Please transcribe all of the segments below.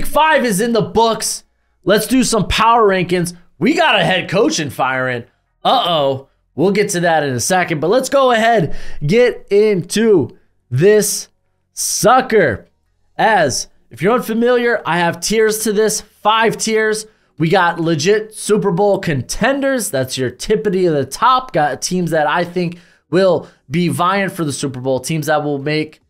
Week 5 is in the books. Let's do some power rankings. We got a head coaching firing. Uh-oh. We'll get to that in a second, but let's go ahead, get into this sucker. As if you're unfamiliar, I have tiers to this, 5 tiers. We got legit Super Bowl contenders. That's your tippity of the top. Got teams that I think will be vying for the Super Bowl, teams that will make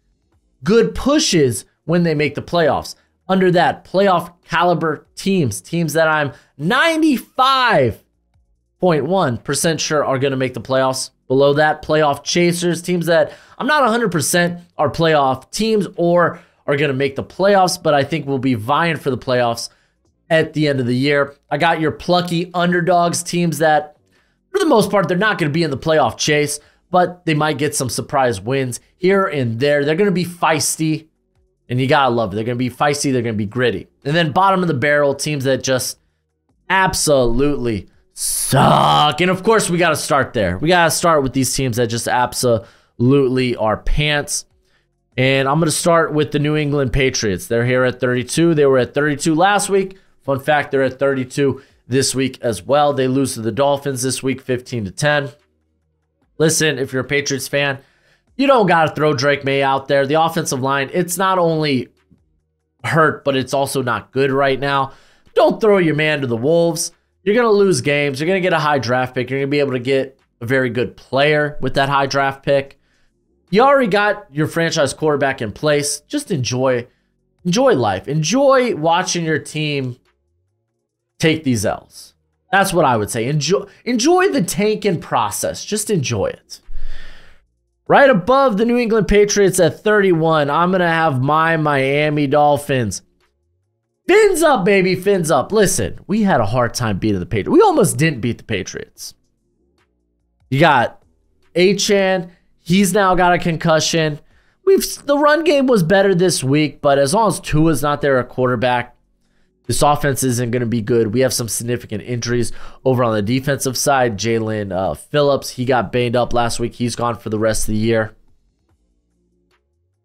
good pushes when they make the playoffs. Under that, playoff caliber teams that I'm 95.1% sure are going to make the playoffs. Below that, playoff chasers, teams that I'm not 100% are playoff teams or are going to make the playoffs, but I think will be vying for the playoffs at the end of the year. I got your plucky underdogs, teams that, for the most part, they're not going to be in the playoff chase, but they might get some surprise wins here and there. They're going to be feisty, and you got to love it. They're going to be feisty. They're going to be gritty. And then bottom of the barrel, teams that just absolutely suck. And, of course, we got to start there. We got to start with these teams that just absolutely are pants. And I'm going to start with the New England Patriots. They're here at 32. They were at 32 last week. Fun fact, they're at 32 this week as well. They lose to the Dolphins this week, 15-10. Listen, if you're a Patriots fan, you don't got to throw Drake May out there. The offensive line, it's not only hurt, but it's also not good right now. Don't throw your man to the Wolves. You're going to lose games. You're going to get a high draft pick. You're going to be able to get a very good player with that high draft pick. You already got your franchise quarterback in place. Just enjoy life. Enjoy watching your team take these L's. That's what I would say. Enjoy the tanking process. Just enjoy it. Right above the New England Patriots at 31, I'm going to have my Miami Dolphins. Fins up, baby. Fins up. Listen, we had a hard time beating the Patriots. We almost didn't beat the Patriots. You got Achane. He's now got a concussion. The run game was better this week, but as long as Tua's not there at quarterback, this offense isn't going to be good. We have some significant injuries over on the defensive side. Jalen Phillips, he got banged up last week. He's gone for the rest of the year.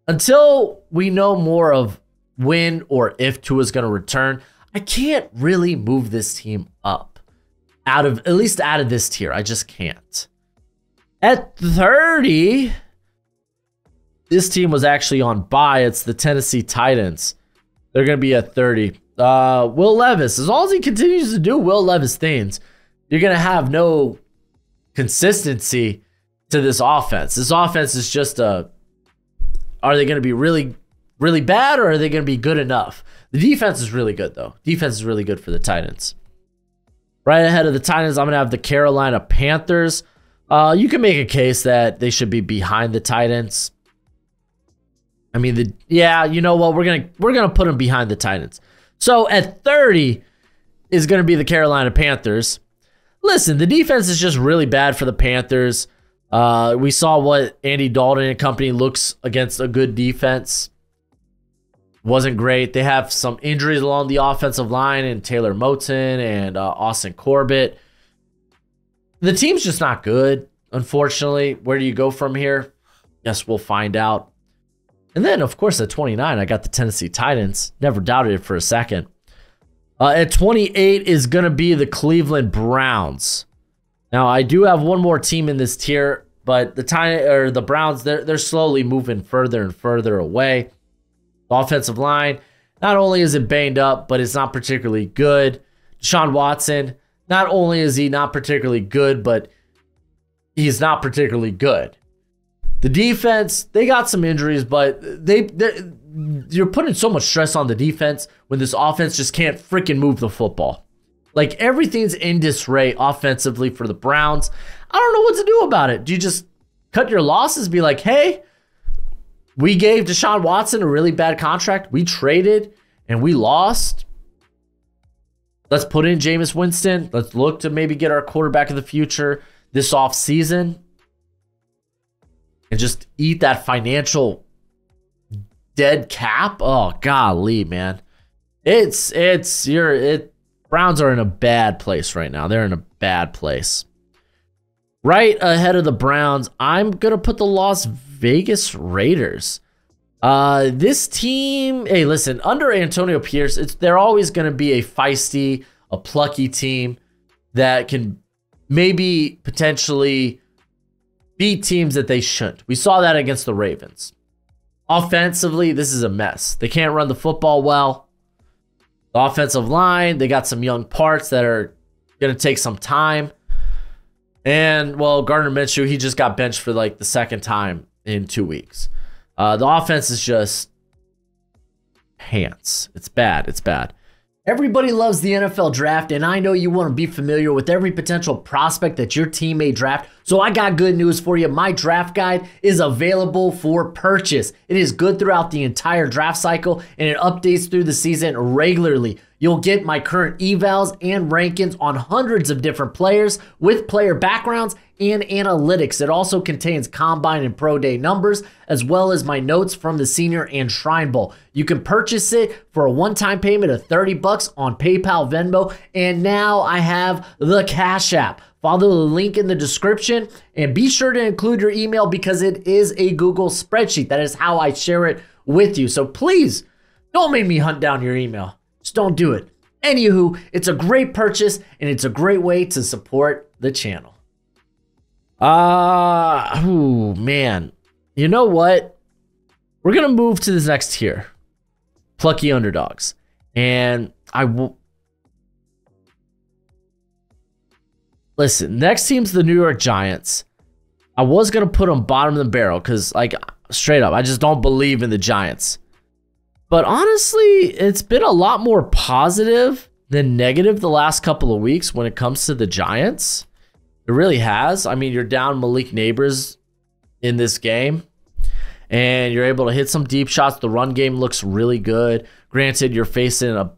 Until we know more of when or if Tua's going to return, I can't really move this team up at least out of this tier. I just can't. At 30, this team was actually on bye. It's the Tennessee Titans. They're going to be at 30. Will Levis, as long as he continues to do Will Levis things, you're going to have no consistency to this offense. This offense is just are they going to be really, really bad, or are they going to be good enough? The defense is really good, though. Defense is really good for the Titans. Right ahead of the Titans, I'm going to have the Carolina Panthers. You can make a case that they should be behind the Titans. I mean, you know what? We're gonna put them behind the Titans. So at 30 is going to be the Carolina Panthers. Listen, the defense is just really bad for the Panthers. We saw what Andy Dalton and company looks against a good defense. Wasn't great. They have some injuries along the offensive line, and Taylor Moton and Austin Corbett. The team's just not good, unfortunately. Where do you go from here? Guess we'll find out. And then, of course, at 29, I got the Tennessee Titans. Never doubted it for a second. At 28 is going to be the Cleveland Browns. Now, I do have one more team in this tier, but the Browns, they're slowly moving further and further away. The offensive line, not only is it banged up, but it's not particularly good. Deshaun Watson, not only is he not particularly good, but he's not particularly good. The defense, they got some injuries, but you're putting so much stress on the defense when this offense just can't freaking move the football. Like, everything's in disarray offensively for the Browns. I don't know what to do about it. Do you just cut your losses, be like, hey, we gave Deshaun Watson a really bad contract. We traded and we lost. Let's put in Jameis Winston. Let's look to maybe get our quarterback of the future this offseason. And just eat that financial dead cap. Oh, golly, man. Browns are in a bad place right now. They're in a bad place. Right ahead of the Browns, I'm going to put the Las Vegas Raiders. This team, hey, listen, under Antonio Pierce, they're always going to be a feisty, a plucky team that can maybe potentially beat teams that they shouldn't. We saw that against the Ravens. Offensively, this is a mess. They can't run the football well. The offensive line, they got some young parts that are going to take some time. And, well, Gardner Minshew, he just got benched for like the second time in 2 weeks. The offense is just pants. It's bad. It's bad. Everybody loves the NFL draft, and I know you want to be familiar with every potential prospect that your team may draft. So I got good news for you. My draft guide is available for purchase. It is good throughout the entire draft cycle, and it updates through the season regularly. You'll get my current evals and rankings on hundreds of different players with player backgrounds and analytics. It also contains combine and pro day numbers, as well as my notes from the Senior and Shrine Bowl. You can purchase it for a one-time payment of $30 on PayPal, Venmo, and now I have the Cash App. Follow the link in the description and be sure to include your email because it is a Google spreadsheet. That is how I share it with you. So please don't make me hunt down your email. Just don't do it. Anywho, it's a great purchase and it's a great way to support the channel. Oh man. You know what? We're going to move to this next tier. Plucky Underdogs. And I will... Listen, next team's the New York Giants. I was going to put them bottom of the barrel because, like, straight up, I just don't believe in the Giants. But honestly, it's been a lot more positive than negative the last couple of weeks when it comes to the Giants. It really has. I mean, you're down Malik Neighbors in this game, and you're able to hit some deep shots. The run game looks really good. Granted, you're facing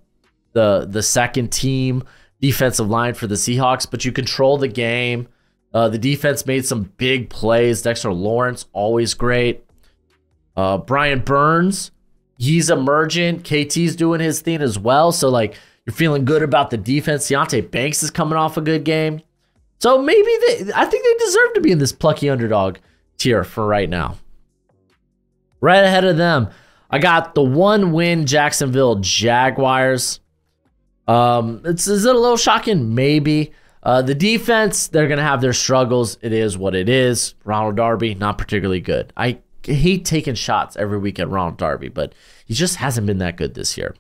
the second team defensive line for the Seahawks, but you control the game. The defense made some big plays. Dexter Lawrence, always great. Brian Burns, he's emerging. KT's doing his thing as well. So, like, you're feeling good about the defense. Deonte Banks is coming off a good game. So maybe I think they deserve to be in this plucky underdog tier for right now. Right ahead of them, I got the 1-win Jacksonville Jaguars. Is it a little shocking? Maybe. The defense, they're going to have their struggles. It is what it is. Ronald Darby, not particularly good. I hate taking shots every week at Ronald Darby, but he just hasn't been that good this year.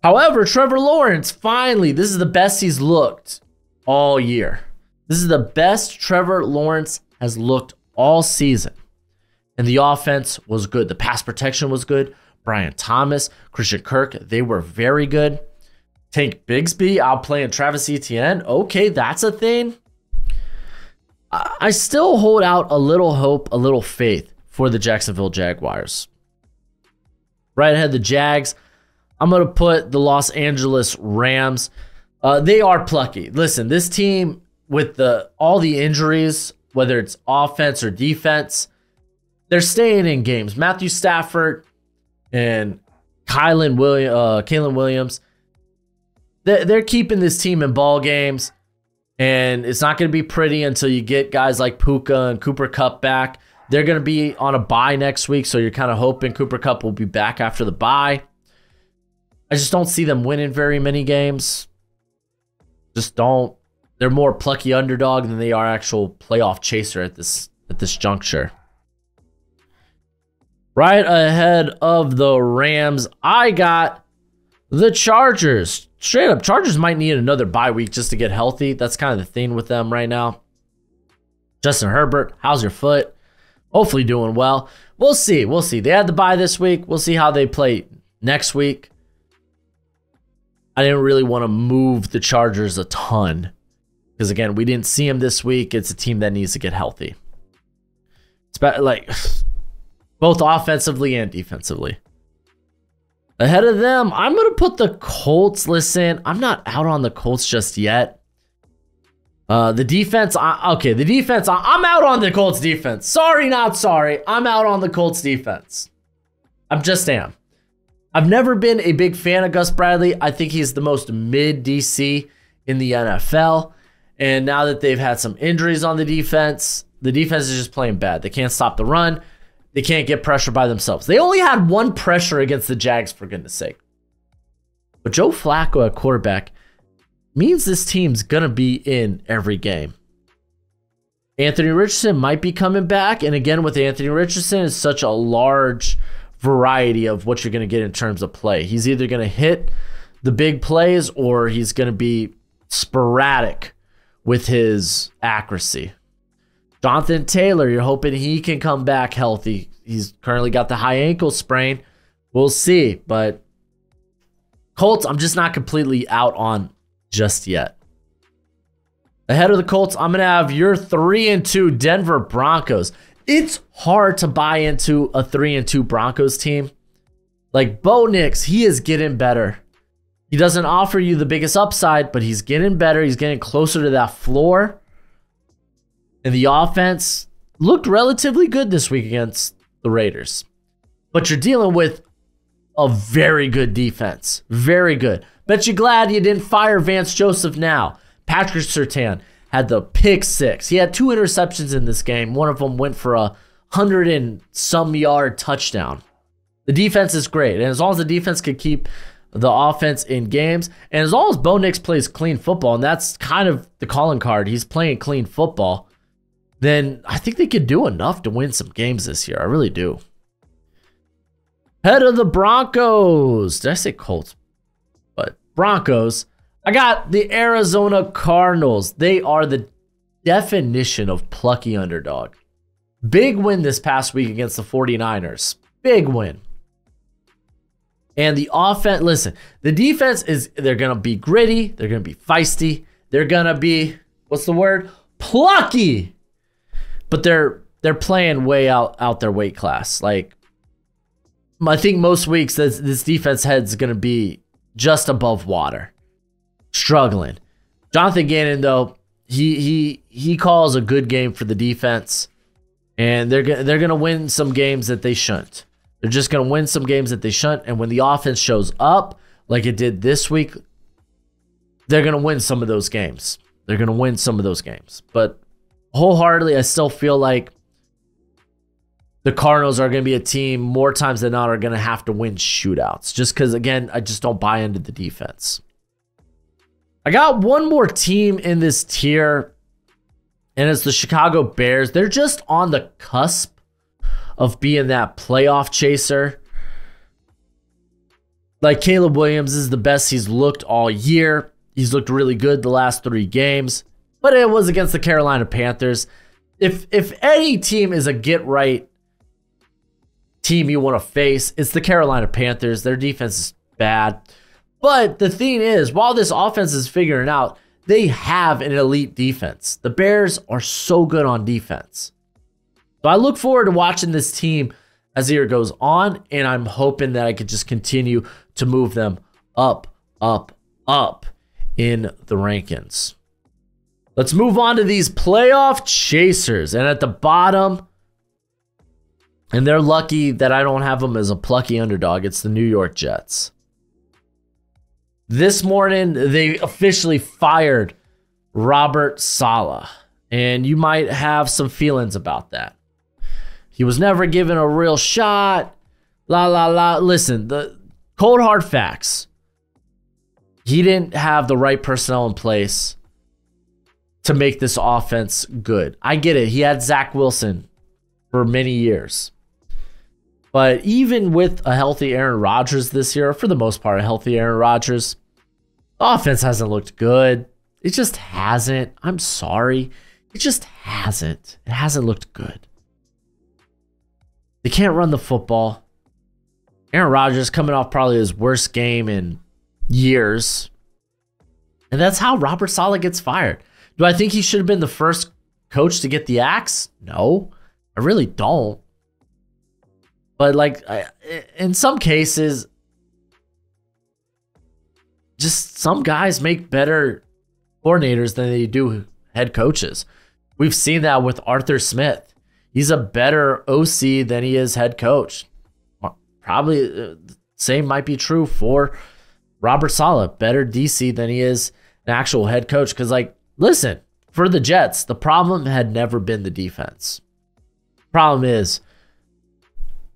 However, Trevor Lawrence, finally, this is the best he's looked all year. This is the best Trevor Lawrence has looked all season. And the offense was good. The pass protection was good. Brian Thomas, Christian Kirk, they were very good. Tank Bigsby outplaying Travis Etienne. Okay, that's a thing. I still hold out a little hope, a little faith for the Jacksonville Jaguars. Right ahead, the Jags. I'm going to put the Los Angeles Rams. They are plucky. Listen, this team with all the injuries, whether it's offense or defense, they're staying in games. Matthew Stafford and Kalen Williams, they're keeping this team in ball games, and it's not going to be pretty until you get guys like Puka and Cooper Kupp back. They're going to be on a bye next week, so you're kind of hoping Cooper Kupp will be back after the bye. I just don't see them winning very many games. Just don't. They're more plucky underdog than they are actual playoff chaser at this juncture. Right ahead of the Rams, I got the Chargers. Straight up, Chargers might need another bye week just to get healthy. That's kind of the thing with them right now. Justin Herbert, how's your foot? Hopefully doing well. We'll see. We'll see. They had the bye this week. We'll see how they play next week. I didn't really want to move the Chargers a ton because, again, we didn't see them this week. It's a team that needs to get healthy. It's about, like, both offensively and defensively. Ahead of them, I'm going to put the Colts. Listen, I'm not out on the Colts just yet. The defense, the defense, I'm out on the Colts defense. Sorry, not sorry. I'm out on the Colts defense. I just am. I've never been a big fan of Gus Bradley. I think he's the most mid DC in the NFL. And now that they've had some injuries on the defense is just playing bad. They can't stop the run. they can't get pressure by themselves. They only had one pressure against the Jags, for goodness sake. But Joe Flacco at quarterback means this team's going to be in every game. Anthony Richardson might be coming back. And again, with Anthony Richardson, it's such a large variety of what you're going to get in terms of play. He's either going to hit the big plays or he's going to be sporadic with his accuracy. Jonathan Taylor, you're hoping he can come back healthy. He's currently got the high ankle sprain. We'll see. But Colts, I'm just not completely out on just yet. Ahead of the Colts, I'm going to have your 3-2 Denver Broncos. It's hard to buy into a 3-2 Broncos team. Like Bo Nix, he is getting better. He doesn't offer you the biggest upside, but he's getting better. He's getting closer to that floor. And the offense looked relatively good this week against the Raiders. But you're dealing with a very good defense. Very good. Bet you glad you didn't fire Vance Joseph now. Patrick Surtain had the pick 6. He had 2 interceptions in this game. One of them went for a 100-and-some-yard touchdown. The defense is great. And as long as the defense could keep the offense in games, and as long as Bo Nix plays clean football, and that's kind of the calling card, he's playing clean football, then I think they could do enough to win some games this year. I really do. Head of the Broncos. Did I say Colts? But Broncos. I got the Arizona Cardinals. They are the definition of plucky underdog. Big win this past week against the 49ers. Big win. And the offense, listen, the defense they're going to be gritty. They're going to be feisty. They're going to be, what's the word? Plucky. But they're playing way out their weight class. Like, I think most weeks this defense head's going to be just above water. Struggling. Jonathan Gannon, though, he calls a good game for the defense, and they're gonna win some games that they shouldn't. They're just gonna win some games that they shouldn't, and when the offense shows up like it did this week, they're gonna win some of those games. They're gonna win some of those games. But wholeheartedly, I still feel like the Cardinals are gonna be a team more times than not are gonna have to win shootouts. Just because, again, I just don't buy into the defense. I got one more team in this tier, and it's the Chicago Bears. They're just on the cusp of being that playoff chaser. Like, Caleb Williams is the best he's looked all year. He's looked really good the last 3 games, but it was against the Carolina Panthers. If any team is a get-right team you want to face, it's the Carolina Panthers. Their defense is bad. But the thing is, while this offense is figuring out, they have an elite defense. The Bears are so good on defense. So I look forward to watching this team as the year goes on, and I'm hoping that I could just continue to move them up in the rankings. Let's move on to these playoff chasers. And at the bottom, and they're lucky that I don't have them as a plucky underdog, it's the New York Jets. This morning, they officially fired Robert Saleh, and you might have some feelings about that. He was never given a real shot. Listen, the cold hard facts. He didn't have the right personnel in place to make this offense good. I get it. He had Zach Wilson for many years. But even with a healthy Aaron Rodgers this year, for the most part, a healthy Aaron Rodgers, the offense hasn't looked good. It just hasn't. I'm sorry. It just hasn't. It hasn't looked good. They can't run the football. Aaron Rodgers coming off probably his worst game in years. And that's how Robert Saleh gets fired. Do I think he should have been the first coach to get the axe? No, I really don't. But like, in some cases, just some guys make better coordinators than they do head coaches. We've seen that with Arthur Smith. He's a better OC than he is head coach. Probably the same might be true for Robert Saleh. Better DC than he is an actual head coach. Because, like, listen, for the Jets, the problem had never been the defense. Problem is,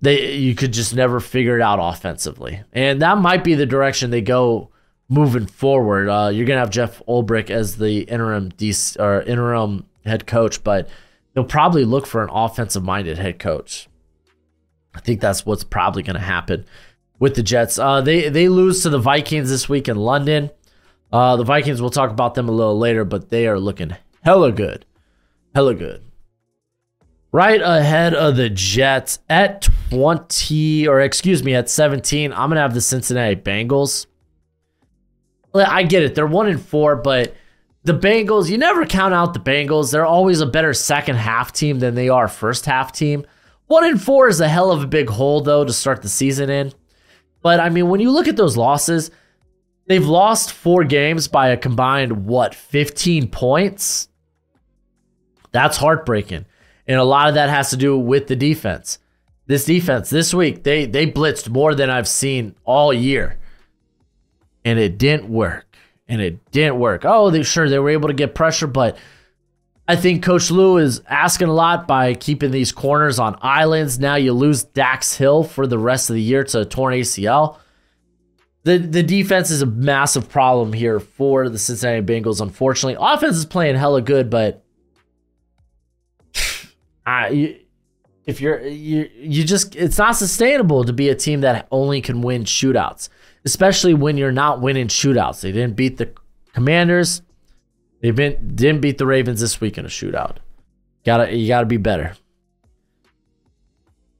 you could just never figure it out offensively. And that might be the direction they go moving forward. You're going to have Jeff Ulbrich as the interim head coach, but they'll probably look for an offensive-minded head coach. I think that's what's probably going to happen with the Jets. They lose to the Vikings this week in London. The Vikings, we'll talk about them a little later, but they are looking hella good. Hella good. Right ahead of the Jets at 17, I'm going to have the Cincinnati Bengals. I get it. They're 1-4, but the Bengals, you never count out the Bengals. They're always a better second half team than they are first half team. 1-4 is a hell of a big hole, though, to start the season in. But, I mean, when you look at those losses, they've lost 4 games by a combined, 15 points? That's heartbreaking. And a lot of that has to do with the defense. This defense, this week, they blitzed more than I've seen all year. And it didn't work. Oh, they were able to get pressure, but I think Coach Lou is asking a lot by keeping these corners on islands. Now you lose Dax Hill for the rest of the year to a torn ACL. The defense is a massive problem here for the Cincinnati Bengals, unfortunately. Offense is playing hella good, but it's not sustainable to be a team that only can win shootouts, especially when you're not winning shootouts. They didn't beat the Commanders. They didn't beat the Ravens this week in a shootout. You gotta be better.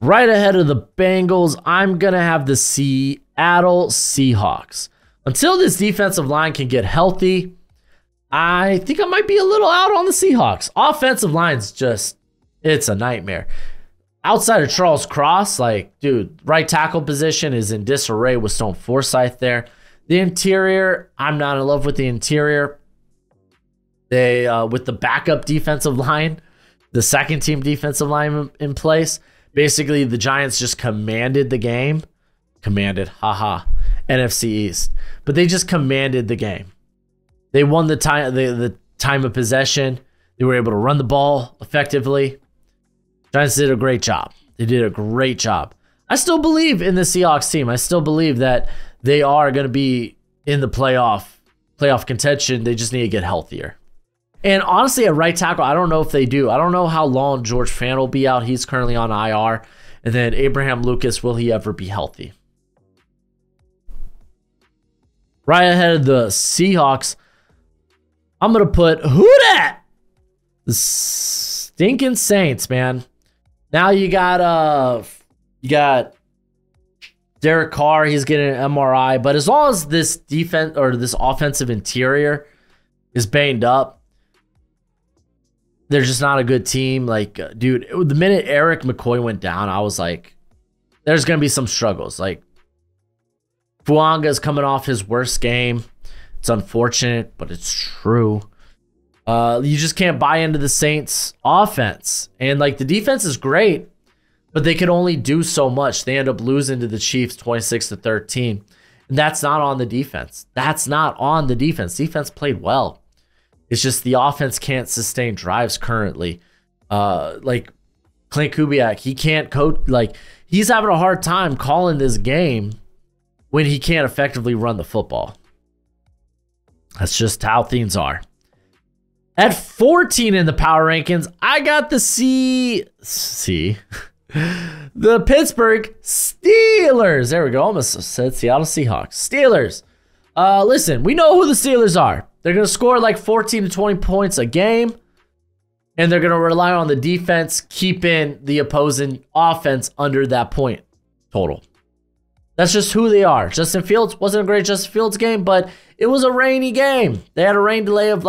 Right ahead of the Bengals, I'm gonna have the Seattle Seahawks. Until this defensive line can get healthy, I think I might be a little out on the Seahawks. Offensive line's just, it's a nightmare. Outside of Charles Cross, right tackle position is in disarray with Stone Forsythe there. The interior, I'm not in love with the interior. They, with the backup defensive line, the second team defensive line in place, basically the Giants just commanded the game. NFC East. But they just commanded the game. They won the time of possession. They were able to run the ball effectively. Giants did a great job. I still believe in the Seahawks team. I still believe that they are going to be in the playoff contention. They just need to get healthier. And honestly, at right tackle, I don't know if they do. I don't know how long George Fant will be out. He's currently on IR. And then Abraham Lucas, will he ever be healthy? Right ahead of the Seahawks, I'm going to put, who dat? The stinking Saints, man. Now you got Derek Carr, he's getting an MRI, but as long as this defense or this offensive interior is banged up, they're just not a good team. Dude, the minute Eric McCoy went down, I was like, there's going to be some struggles. Fuanga's coming off his worst game. It's unfortunate, but it's true. You just can't buy into the Saints offense. And the defense is great, but they can only do so much. They end up losing to the Chiefs 26-13. And that's not on the defense. Defense played well. It's just the offense can't sustain drives currently. Clint Kubiak, he can't coach. He's having a hard time calling this game when he can't effectively run the football. That's just how things are. At 14 in the power rankings, I got the the Pittsburgh Steelers. There we go. Almost said Seattle Seahawks. Steelers. Listen, we know who the Steelers are. They're going to score 14 to 20 points a game, and they're going to rely on the defense keeping the opposing offense under that point total. That's just who they are. Justin Fields wasn't a great Justin Fields game, but it was a rainy game. They had a rain delay of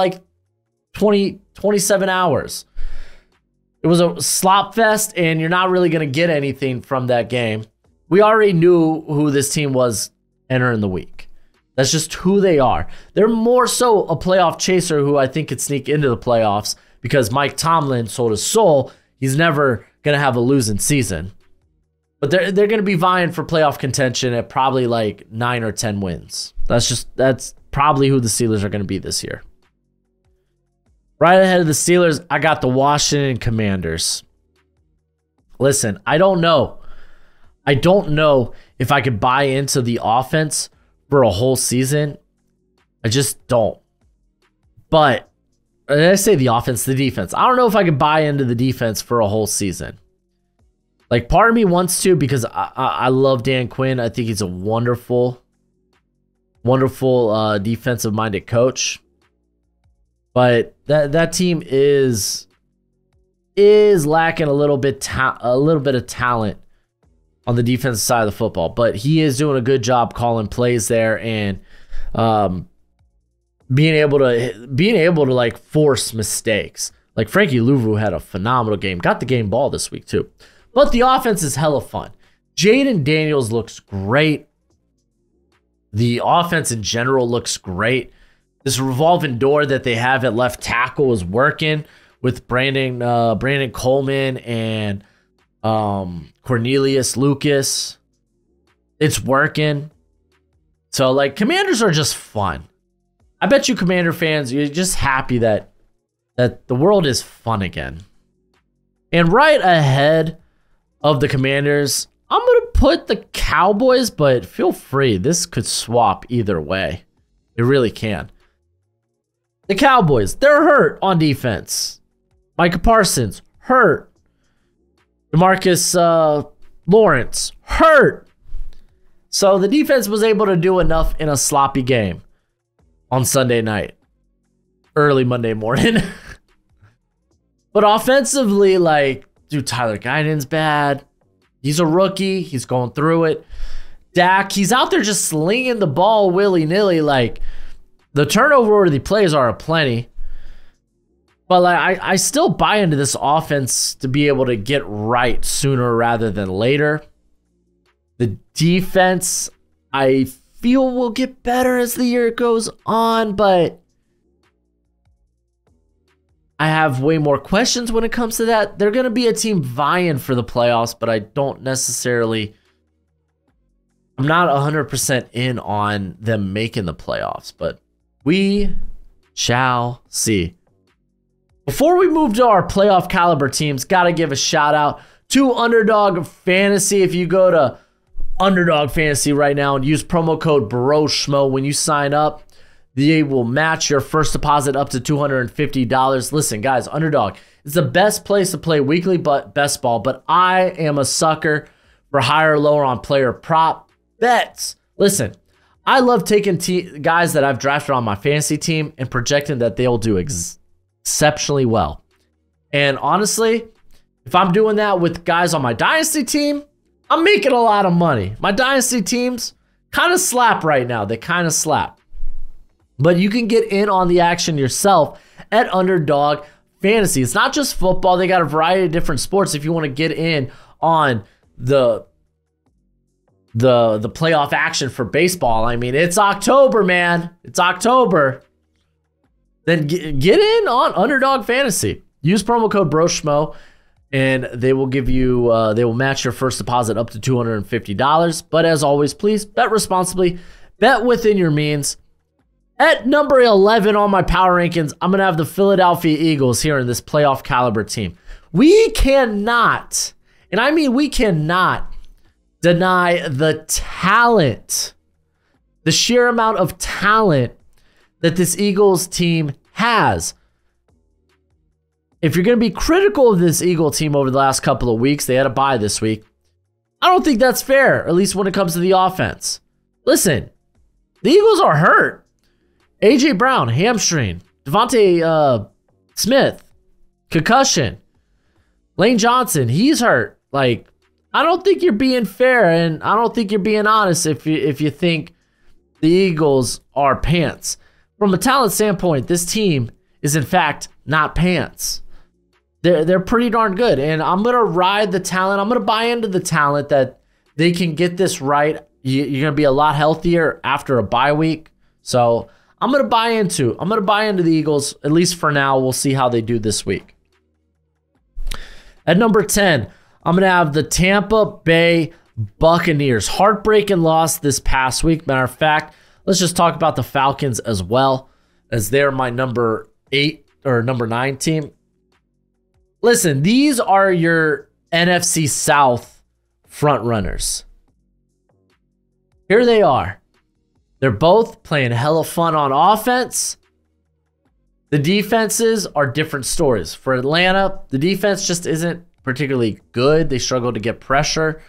27 hours. It was a slop fest, and you're not really going to get anything from that game. We already knew who this team was entering the week. That's just who they are. They're more so a playoff chaser who I think could sneak into the playoffs because Mike Tomlin sold his soul. He's never going to have a losing season. But they're going to be vying for playoff contention at probably 9 or 10 wins. That's probably who the Steelers are going to be this year. Right ahead of the Steelers, I got the Washington Commanders. Listen, I don't know. I don't know if I could buy into the offense for a whole season. I just don't. But I say the offense, the defense. I don't know if I could buy into the defense for a whole season. Like, part of me wants to, because I love Dan Quinn. I think he's a wonderful defensive-minded coach. But that team is lacking a little bit of talent on the defensive side of the football. But he is doing a good job calling plays there and being able to like force mistakes. Like, Frankie Louvu had a phenomenal game. Got the game ball this week too. But the offense is hella fun. Jaden Daniels looks great. The offense in general looks great. This revolving door that they have at left tackle is working with Brandon Coleman and Cornelius Lucas. It's working. So, like, Commanders are just fun. I bet you Commander fans, you're just happy that the world is fun again. And right ahead of the Commanders, I'm going to put the Cowboys, but feel free. This could swap either way. It really can. The Cowboys, they're hurt on defense. Micah Parsons, hurt. DeMarcus Lawrence, hurt. So the defense was able to do enough in a sloppy game on Sunday night, early Monday morning. But offensively, like, dude, Tyler Guyton's bad. He's a rookie. He's going through it. Dak, he's out there just slinging the ball willy-nilly. Like, the turnover-worthy plays are aplenty. But like, I still buy into this offense to be able to get right sooner rather than later. The defense, I feel, will get better as the year goes on, but I have way more questions when it comes to that. They're going to be a team vying for the playoffs, but I don't necessarily... I'm not 100% in on them making the playoffs, but we shall see. Before we move to our playoff caliber teams, got to give a shout out to Underdog Fantasy. If you go to Underdog Fantasy right now and use promo code BROSHMO when you sign up, they will match your first deposit up to $250. Listen, guys, Underdog is the best place to play weekly best ball, but I am a sucker for higher or lower on player prop bets. Listen, I love taking guys that I've drafted on my fantasy team and projecting that they'll do exceptionally well. And honestly, if I'm doing that with guys on my dynasty team, I'm making a lot of money. My dynasty teams kind of slap right now. They kind of slap. But you can get in on the action yourself at Underdog Fantasy. It's not just football. They got a variety of different sports if you want to get in on the playoff action for baseball. I mean, it's October, man. It's October. Then get in on Underdog Fantasy. Use promo code BROSHMO, and they will give you, they will match your first deposit up to $250. But as always, please bet responsibly, bet within your means. At number 11 on my power rankings, I'm going to have the Philadelphia Eagles here in this playoff caliber team. We cannot, and I mean we cannot, deny the talent, the sheer amount of talent that this Eagles team has. If you're going to be critical of this Eagle team over the last couple of weeks, they had a bye this week. I don't think that's fair, at least when it comes to the offense. Listen, the Eagles are hurt. A.J. Brown, hamstring. Devontae Smith, concussion. Lane Johnson, he's hurt. Like, I don't think you're being fair, and I don't think you're being honest if you think the Eagles are pants. From a talent standpoint, this team is in fact not pants. They're pretty darn good, and I'm gonna ride the talent. I'm gonna buy into the talent that they can get this right. You're gonna be a lot healthier after a bye week, so I'm gonna buy into the Eagles, at least for now. We'll see how they do this week. At number 10, I'm going to have the Tampa Bay Buccaneers. Heartbreaking loss this past week. Matter of fact, let's just talk about the Falcons as well, as they're my number 8 or number 9 team. Listen, these are your NFC South front runners. Here they are. They're both playing hella fun on offense. The defenses are different stories. For Atlanta, the defense just isn't particularly good. They struggle to get pressure.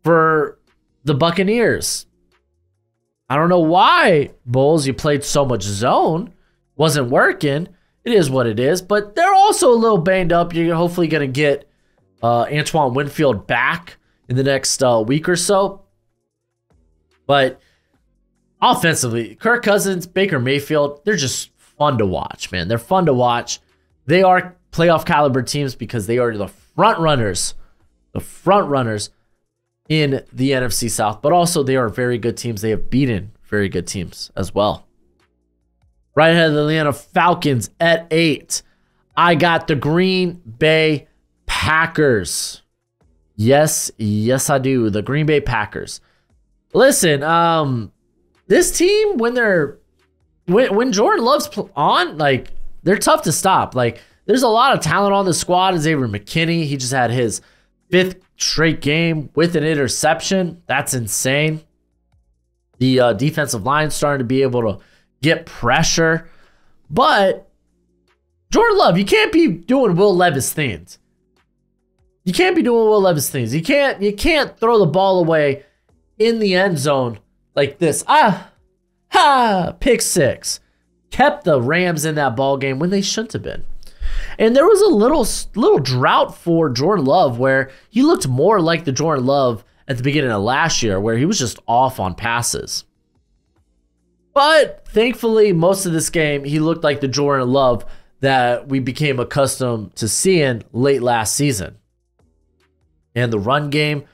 For the Buccaneers, I don't know why, Bulls, you played so much zone. Wasn't working. It is what it is. But they're also a little banged up. You're hopefully going to get Antoine Winfield back in the next week or so. But offensively, Kirk Cousins, Baker Mayfield, they're just fun to watch, man. They're fun to watch. They are playoff caliber teams because they are the front runners in the NFC South. But also, they are very good teams. They have beaten very good teams as well. Right ahead of the Atlanta Falcons at 8. I got the Green Bay Packers. Yes, I do. The Green Bay Packers. Listen, this team, when Jordan Love's on, like, they're tough to stop. Like, there's a lot of talent on the squad. Xavier McKinney, he just had his 5th straight game with an interception. That's insane. The defensive line starting to be able to get pressure. But Jordan Love, you can't be doing Will Levis things. You can't be doing Will Levis things. You can't throw the ball away in the end zone like this. Pick 6. Kept the Rams in that ball game when they shouldn't have been. And there was a little drought for Jordan Love where he looked more like the Jordan Love at the beginning of last year, where he was just off on passes. But thankfully, most of this game, he looked like the Jordan Love that we became accustomed to seeing late last season. And the run game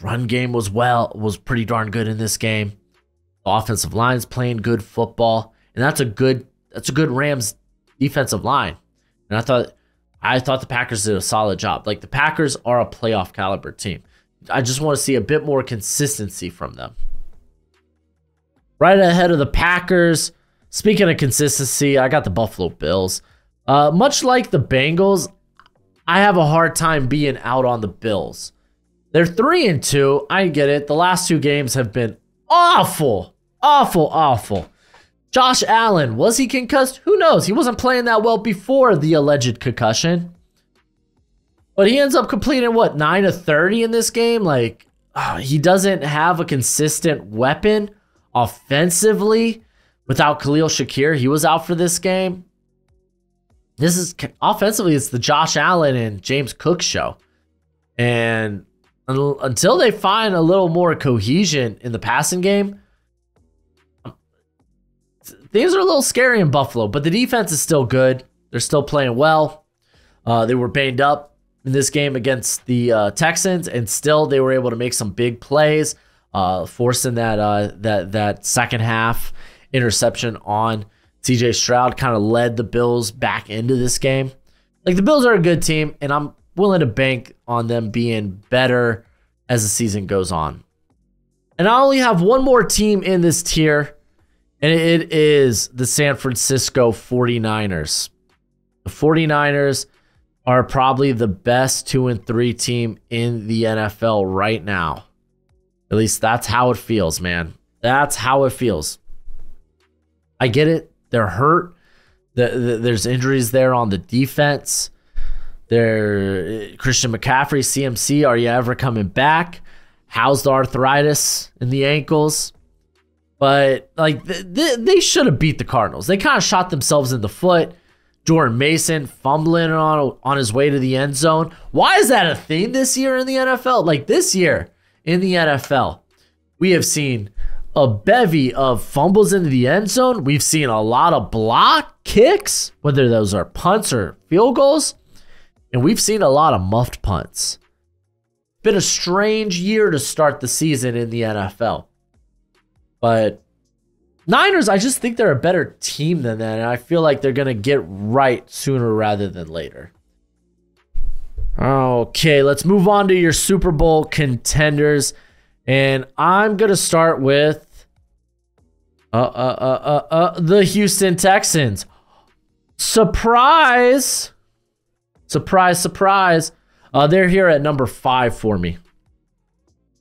was pretty darn good in this game. The offensive line's playing good football, and that's a good Rams defensive line. And I thought the Packers did a solid job. Like, the Packers are a playoff caliber team. I just want to see a bit more consistency from them. Right ahead of the Packers, speaking of consistency, I got the Buffalo Bills. Much like the Bengals, I have a hard time being out on the Bills. They're 3-2. I get it. The last 2 games have been awful. Josh Allen, was he concussed? Who knows? He wasn't playing that well before the alleged concussion. But he ends up completing, 9 of 30 in this game? Like, he doesn't have a consistent weapon offensively. Without Khalil Shakir, he was out for this game. This is offensively, it's the Josh Allen and James Cook show. And until they find a little more cohesion in the passing game, things are a little scary in Buffalo, but the defense is still good. They're still playing well. They were banged up in this game against the Texans, and still they were able to make some big plays, forcing that second half interception on CJ Stroud. Kind of led the Bills back into this game. Like, the Bills are a good team, and I'm willing to bank on them being better as the season goes on. And I only have one more team in this tier, and it is the San Francisco 49ers. The 49ers are probably the best 2-3 team in the NFL right now. At least that's how it feels, man. That's how it feels. I get it. They're hurt. There's injuries there on the defense. Christian McCaffrey, CMC, are you ever coming back? How's the arthritis in the ankles? But like they should have beat the Cardinals. They kind of shot themselves in the foot. Jordan Mason fumbling on his way to the end zone. Why is that a thing this year in the NFL? Like, this year in the NFL, we have seen a bevy of fumbles into the end zone. We've seen a lot of block kicks, whether those are punts or field goals. And we've seen a lot of muffed punts. Been a strange year to start the season in the NFL. But Niners, I just think they're a better team than that. And I feel like they're going to get right sooner rather than later. Okay, let's move on to your Super Bowl contenders. And I'm going to start with the Houston Texans. Surprise. Surprise. They're here at number 5 for me.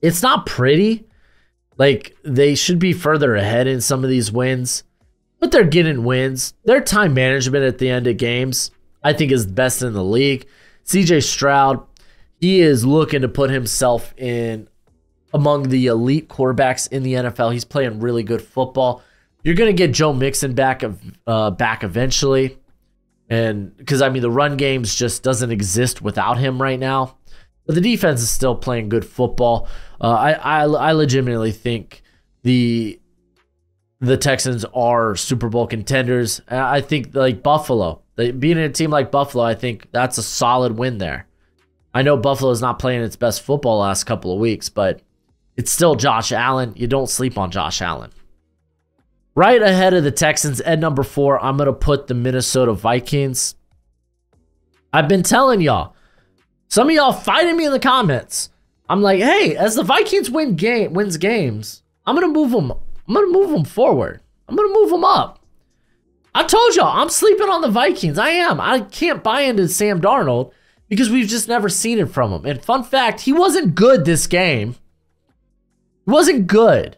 It's not pretty. Like, they should be further ahead in some of these wins, but they're getting wins. Their time management at the end of games, I think, is the best in the league. CJ Stroud, he is looking to put himself in among the elite quarterbacks in the NFL. He's playing really good football. You're going to get Joe Mixon back eventually. And because, I mean, the run games just doesn't exist without him right now. But the defense is still playing good football. I legitimately think the Texans are Super Bowl contenders. I think, like, Buffalo, being in a team like Buffalo, I think that's a solid win there. I know Buffalo's not playing its best football the last couple of weeks, but it's still Josh Allen. You don't sleep on Josh Allen. Right ahead of the Texans at number 4, I'm going to put the Minnesota Vikings. I've been telling y'all. Some of y'all fighting me in the comments. I'm like, hey, as the Vikings wins games, I'm going to move them. I'm going to move them forward. I'm going to move them up. I told y'all, I'm sleeping on the Vikings. I am. I can't buy into Sam Darnold because we've just never seen it from him. And fun fact, he wasn't good this game. He wasn't good.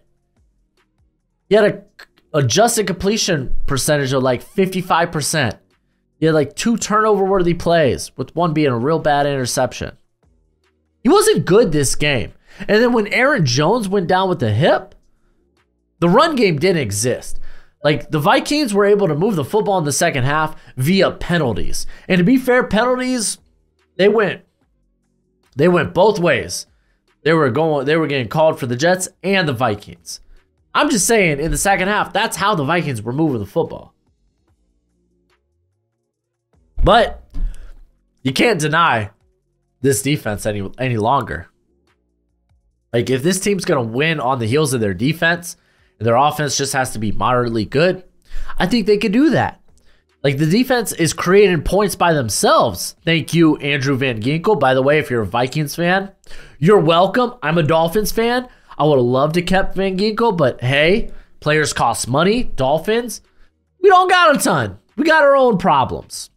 He had a adjusted completion percentage of like 55%. He had like 2 turnover-worthy plays, with one being a real bad interception. He wasn't good this game. And then when Aaron Jones went down with the hip, the run game didn't exist. Like, the Vikings were able to move the football in the second half via penalties. And to be fair, penalties, they went both ways. They were getting called for the Jets and the Vikings. I'm just saying, in the second half, that's how the Vikings were moving the football. But you can't deny this defense any longer. Like, if this team's going to win on the heels of their defense, and their offense just has to be moderately good, I think they could do that. Like, the defense is creating points by themselves. Thank you, Andrew Van Ginkel. By the way, if you're a Vikings fan, you're welcome. I'm a Dolphins fan. I would have loved to kept Van Ginkel, but hey, players cost money. Dolphins, we don't got a ton. We got our own problems.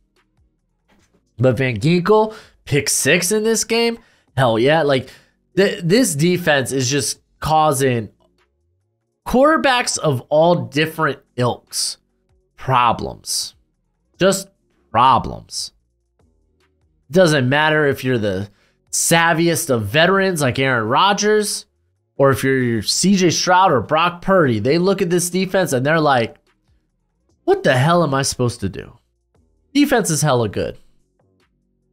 But Van Ginkel, pick 6 in this game. Hell yeah. Like, this defense is just causing quarterbacks of all different ilks problems. Just problems. Doesn't matter if you're the savviest of veterans like Aaron Rodgers, or if you're CJ Stroud or Brock Purdy. They look at this defense and they're like, what the hell am I supposed to do? Defense is hella good.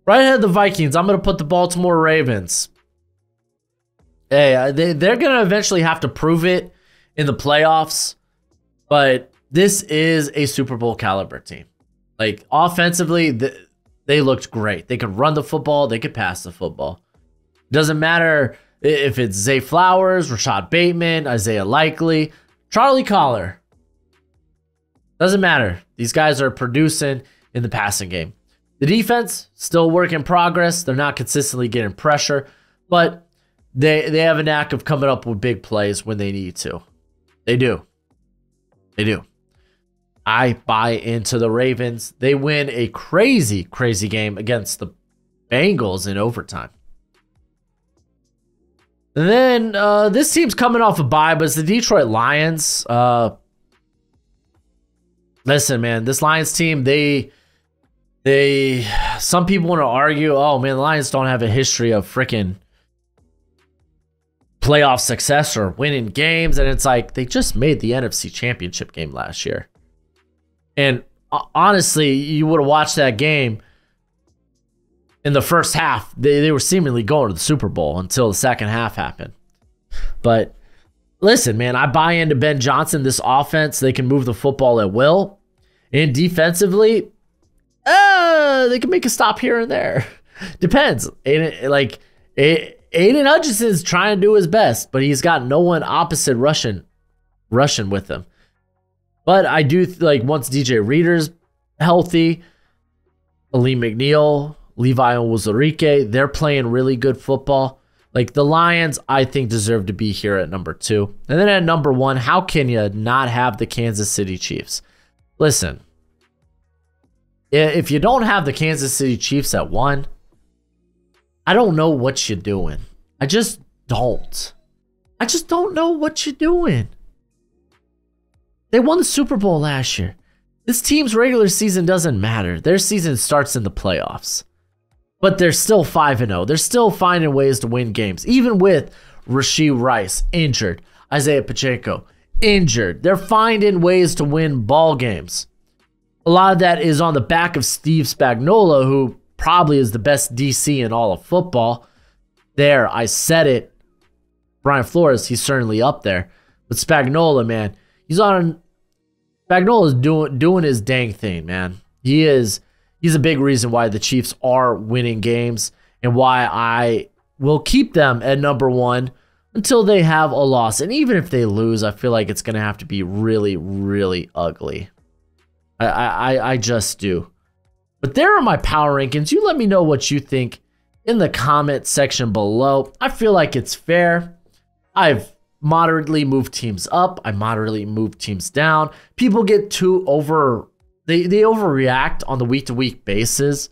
Right ahead of the Vikings, I'm going to put the Baltimore Ravens. Hey, they're going to eventually have to prove it in the playoffs, but this is a Super Bowl caliber team. Like, offensively, they looked great. They could run the football. They could pass the football. Doesn't matter if it's Zay Flowers, Rashad Bateman, Isaiah Likely, Charlie Collar. Doesn't matter. These guys are producing in the passing game. The defense, still work in progress. They're not consistently getting pressure, but they have a knack of coming up with big plays when they need to. They do. They do. I buy into the Ravens. They win a crazy, crazy game against the Bengals in overtime. And then this team's coming off a bye, but it's the Detroit Lions. Listen, man, this Lions team, some people want to argue, oh man, the Lions don't have a history of freaking playoff success or winning games. And it's like, they just made the NFC Championship game last year. And honestly, you would have watched that game in the first half. They were seemingly going to the Super Bowl until the second half happened. But listen, man, I buy into Ben Johnson. This offense, they can move the football at will. And defensively, they can make a stop here and there. Depends. Like, Aiden Hutchinson's trying to do his best, but he's got no one opposite rushing with him. But I do like once DJ Reader's healthy, Ali McNeil, Levi Onwuzurike, they're playing really good football. Like, the Lions, I think, deserve to be here at number 2. And then at number 1, how can you not have the Kansas City Chiefs? Listen, if you don't have the Kansas City Chiefs at 1, I don't know what you're doing. I just don't. I just don't know what you're doing. They won the Super Bowl last year. This team's regular season doesn't matter. Their season starts in the playoffs. But they're still 5-0. They're still finding ways to win games. Even with Rashee Rice injured, Isaiah Pacheco injured. They're finding ways to win ball games. A lot of that is on the back of Steve Spagnuolo, who probably is the best DC in all of football. There, I said it. Brian Flores, he's certainly up there. But Spagnuolo, man, Spagnuolo is doing his dang thing, man. He's a big reason why the Chiefs are winning games and why I will keep them at number 1 until they have a loss. And even if they lose, I feel like it's going to have to be really, really ugly. I just do. But there are my power rankings. You let me know what you think in the comment section below. I feel like it's fair. I've moderately moved teams up. I moderately moved teams down. People get too they overreact on the week-to-week basis.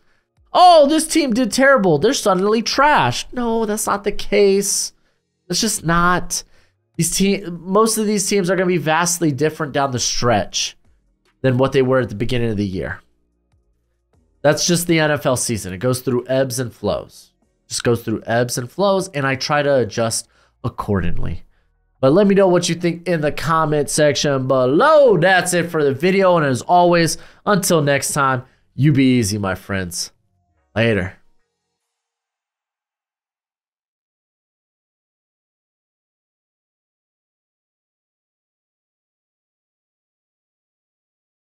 Oh, this team did terrible. They're suddenly trash. No, that's not the case. It's just not. Most of these teams are going to be vastly different down the stretch than what they were at the beginning of the year. That's just the NFL season. It goes through ebbs and flows. Just goes through ebbs and flows, and I try to adjust accordingly. But let me know what you think in the comment section below. That's it for the video, and as always, until next time, you be easy, my friends. Later.